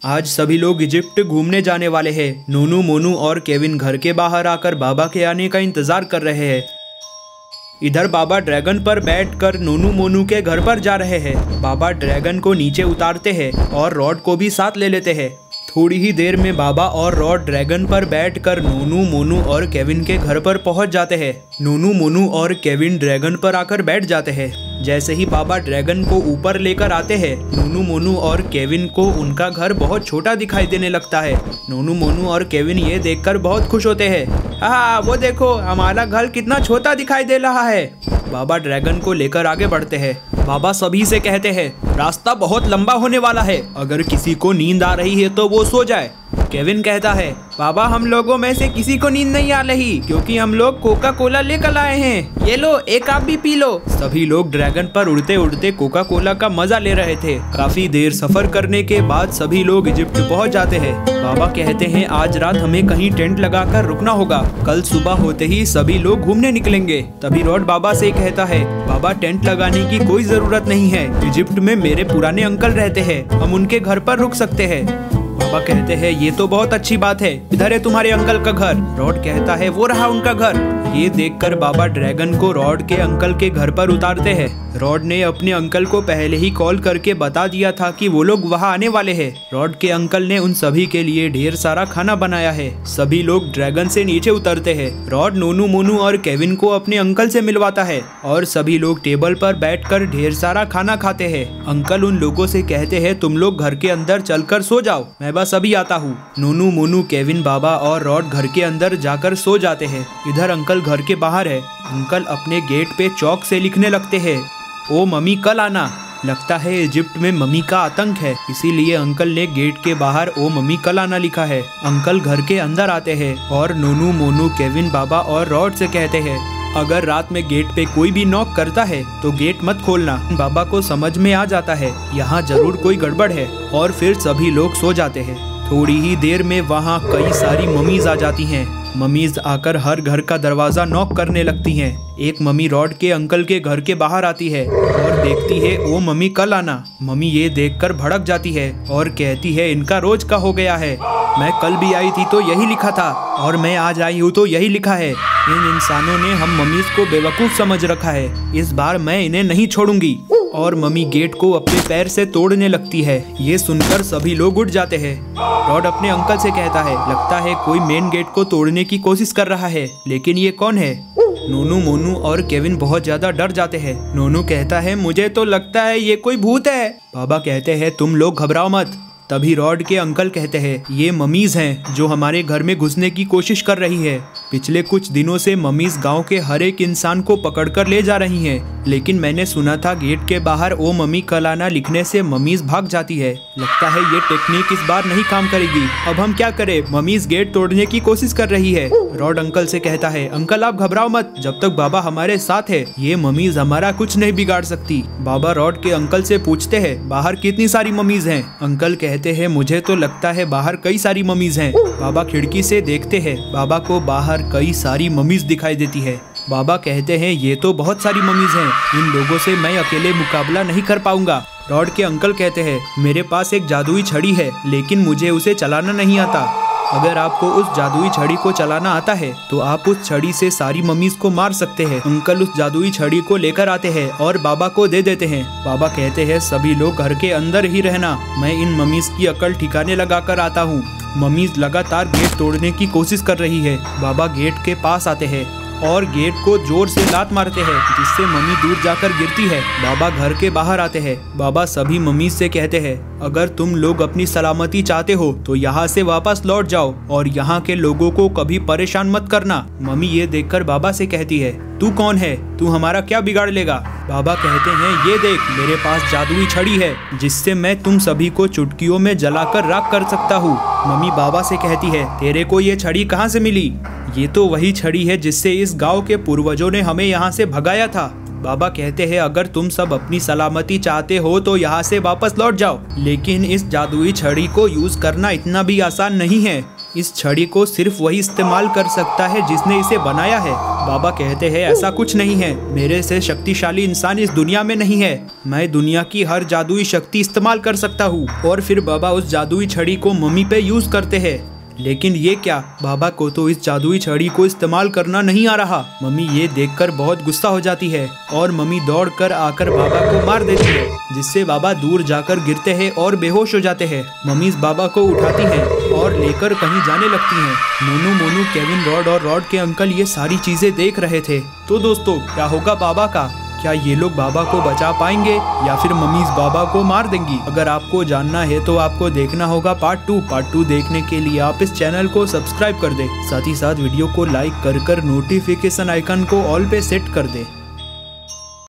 आज सभी लोग इजिप्ट घूमने जाने वाले हैं। नोनू, मोनू और केविन घर के बाहर आकर बाबा के आने का इंतजार कर रहे हैं। इधर बाबा ड्रैगन पर बैठकर नोनू मोनू के घर पर जा रहे हैं। बाबा ड्रैगन को नीचे उतारते हैं और रॉड को भी साथ ले लेते हैं। थोड़ी ही देर में बाबा और रॉड ड्रैगन पर बैठकर नोनू, मोनू और केविन के घर पर पहुंच जाते हैं। नोनू, मोनू और केविन ड्रैगन पर आकर बैठ जाते हैं। जैसे ही बाबा ड्रैगन को ऊपर लेकर आते हैं, नोनू, मोनू और केविन को उनका घर बहुत छोटा दिखाई देने लगता है। नोनू, मोनू और केविन ये देखकर बहुत खुश होते हैं। हाँ, वो देखो, हमारा घर कितना छोटा दिखाई दे रहा है। बाबा ड्रैगन को लेकर आगे बढ़ते हैं। बाबा सभी से कहते हैं, रास्ता बहुत लंबा होने वाला है, अगर किसी को नींद आ रही है तो वो सो जाए। केविन कहता है, बाबा हम लोगों में से किसी को नींद नहीं आ रही, क्योंकि हम लोग कोका कोला लेकर आए हैं। ये लो, एक आप भी पी लो। सभी लोग ड्रैगन पर उड़ते उड़ते कोका कोला का मजा ले रहे थे। काफी देर सफर करने के बाद सभी लोग इजिप्ट पहुंच जाते हैं। बाबा कहते हैं, आज रात हमें कहीं टेंट लगाकर रुकना होगा, कल सुबह होते ही सभी लोग घूमने निकलेंगे। तभी रॉड बाबा से कहता है, बाबा टेंट लगाने की कोई जरूरत नहीं है, इजिप्ट में मेरे पुराने अंकल रहते हैं, हम उनके घर पर रुक सकते हैं। बाबा कहते हैं, ये तो बहुत अच्छी बात है, इधर है तुम्हारे अंकल का घर। रॉड कहता है, वो रहा उनका घर। ये देखकर बाबा ड्रैगन को रॉड के अंकल के घर पर उतारते हैं। रॉड ने अपने अंकल को पहले ही कॉल करके बता दिया था कि वो लोग वहाँ आने वाले हैं। रॉड के अंकल ने उन सभी के लिए ढेर सारा खाना बनाया है। सभी लोग ड्रैगन से नीचे उतरते हैं। रॉड नोनू, मोनू और केविन को अपने अंकल से मिलवाता है और सभी लोग टेबल पर बैठकर ढेर सारा खाना खाते हैं। अंकल उन लोगों से कहते हैं, तुम लोग घर के अंदर चलकर सो जाओ, मैं बस अभी आता हूँ। नोनू, मोनू, केविन, बाबा और रॉड घर के अंदर जाकर सो जाते हैं। इधर अंकल घर के बाहर है। अंकल अपने गेट पे चौक से लिखने लगते हैं, ओ मम्मी कल आना। लगता है इजिप्ट में मम्मी का आतंक है, इसीलिए अंकल ने गेट के बाहर ओ मम्मी कल आना लिखा है। अंकल घर के अंदर आते हैं और नोनू, मोनू, केविन, बाबा और रॉड से कहते हैं, अगर रात में गेट पे कोई भी नॉक करता है तो गेट मत खोलना। बाबा को समझ में आ जाता है यहाँ जरूर कोई गड़बड़ है और फिर सभी लोग सो जाते हैं। थोड़ी ही देर में वहाँ कई सारी मम्मीज आ जाती हैं। मम्मीज आकर हर घर का दरवाजा नॉक करने लगती हैं। एक मम्मी रॉड के अंकल के घर के बाहर आती है और देखती है, ओ मम्मी कल आना। मम्मी ये देखकर भड़क जाती है और कहती है, इनका रोज का हो गया है, मैं कल भी आई थी तो यही लिखा था और मैं आज आई हूँ तो यही लिखा है। इन इंसानों ने हम मम्मीज को बेवकूफ समझ रखा है, इस बार मैं इन्हें नहीं छोड़ूंगी। और मम्मी गेट को अपने पैर से तोड़ने लगती है। ये सुनकर सभी लोग उठ जाते हैं। रॉड अपने अंकल से कहता है, लगता है कोई मेन गेट को तोड़ने की कोशिश कर रहा है, लेकिन ये कौन है? नोनू, मोनू और केविन बहुत ज्यादा डर जाते हैं। नोनू कहता है, मुझे तो लगता है ये कोई भूत है। बाबा कहते हैं, तुम लोग घबराओ मत। तभी रॉड के अंकल कहते हैं, ये मम्मीज हैं जो हमारे घर में घुसने की कोशिश कर रही है। पिछले कुछ दिनों से मम्मीज गांव के हर एक इंसान को पकड़कर ले जा रही हैं, लेकिन मैंने सुना था गेट के बाहर ओ मम्मी कल आना लिखने से मम्मीज भाग जाती है। लगता है ये टेक्निक इस बार नहीं काम करेगी। अब हम क्या करें? मम्मीज गेट तोड़ने की कोशिश कर रही है। रॉड अंकल से कहता है, अंकल आप घबराओ मत, जब तक बाबा हमारे साथ है ये मम्मीज हमारा कुछ नहीं बिगाड़ सकती। बाबा रॉड के अंकल से पूछते हैं, बाहर कितनी सारी मम्मीज हैं? अंकल कहते हैं, मुझे तो लगता है बाहर कई सारी मम्मीज हैं। बाबा खिड़की से देखते हैं, बाबा को बाहर कई सारी मम्मीज दिखाई देती है। बाबा कहते हैं, ये तो बहुत सारी मम्मीज हैं, इन लोगों से मैं अकेले मुकाबला नहीं कर पाऊंगा। रॉड के अंकल कहते हैं, मेरे पास एक जादुई छड़ी है, लेकिन मुझे उसे चलाना नहीं आता। अगर आपको उस जादुई छड़ी को चलाना आता है तो आप उस छड़ी से सारी मम्मीज को मार सकते हैं। अंकल उस जादुई छड़ी को लेकर आते हैं और बाबा को दे देते हैं। बाबा कहते हैं, सभी लोग घर के अंदर ही रहना, मैं इन मम्मीज की अकल ठिकाने लगाकर आता हूँ। मम्मीज लगातार गेट तोड़ने की कोशिश कर रही है। बाबा गेट के पास आते हैं और गेट को जोर से लात मारते हैं, जिससे मम्मी दूर जाकर गिरती है। बाबा घर के बाहर आते हैं। बाबा सभी मम्मीज से कहते हैं, अगर तुम लोग अपनी सलामती चाहते हो तो यहाँ से वापस लौट जाओ और यहाँ के लोगों को कभी परेशान मत करना। मम्मी ये देखकर बाबा से कहती है, तू कौन है? तू हमारा क्या बिगाड़ लेगा? बाबा कहते हैं, ये देख, मेरे पास जादुई छड़ी है जिससे मैं तुम सभी को चुटकियों में जलाकर राख कर सकता हूँ। मम्मी बाबा से कहती है, तेरे को ये छड़ी कहाँ से मिली? ये तो वही छड़ी है जिससे इस गांव के पूर्वजों ने हमें यहाँ से भगाया था। बाबा कहते हैं, अगर तुम सब अपनी सलामती चाहते हो तो यहाँ से वापस लौट जाओ, लेकिन इस जादुई छड़ी को यूज करना इतना भी आसान नहीं है। इस छड़ी को सिर्फ वही इस्तेमाल कर सकता है जिसने इसे बनाया है। बाबा कहते हैं ऐसा कुछ नहीं है, मेरे से शक्तिशाली इंसान इस दुनिया में नहीं है, मैं दुनिया की हर जादुई शक्ति इस्तेमाल कर सकता हूँ। और फिर बाबा उस जादुई छड़ी को मम्मी पे यूज करते हैं। लेकिन ये क्या, बाबा को तो इस जादुई छड़ी को इस्तेमाल करना नहीं आ रहा। मम्मी ये देखकर बहुत गुस्सा हो जाती है और मम्मी दौड़कर आकर बाबा को मार देती है, जिससे बाबा दूर जाकर गिरते हैं और बेहोश हो जाते हैं। मम्मी इस बाबा को उठाती हैं और लेकर कहीं जाने लगती हैं। नोनू मोनू, केविन, रॉड और रॉड के अंकल ये सारी चीजें देख रहे थे। तो दोस्तों, क्या होगा बाबा का? क्या ये लोग बाबा को बचा पाएंगे या फिर मम्मी इस बाबा को मार देंगी? अगर आपको जानना है तो आपको देखना होगा पार्ट 2। पार्ट 2 देखने के लिए आप इस चैनल को सब्सक्राइब कर दें, साथ ही साथ वीडियो को लाइक कर नोटिफिकेशन आइकन को ऑल पे सेट कर दें।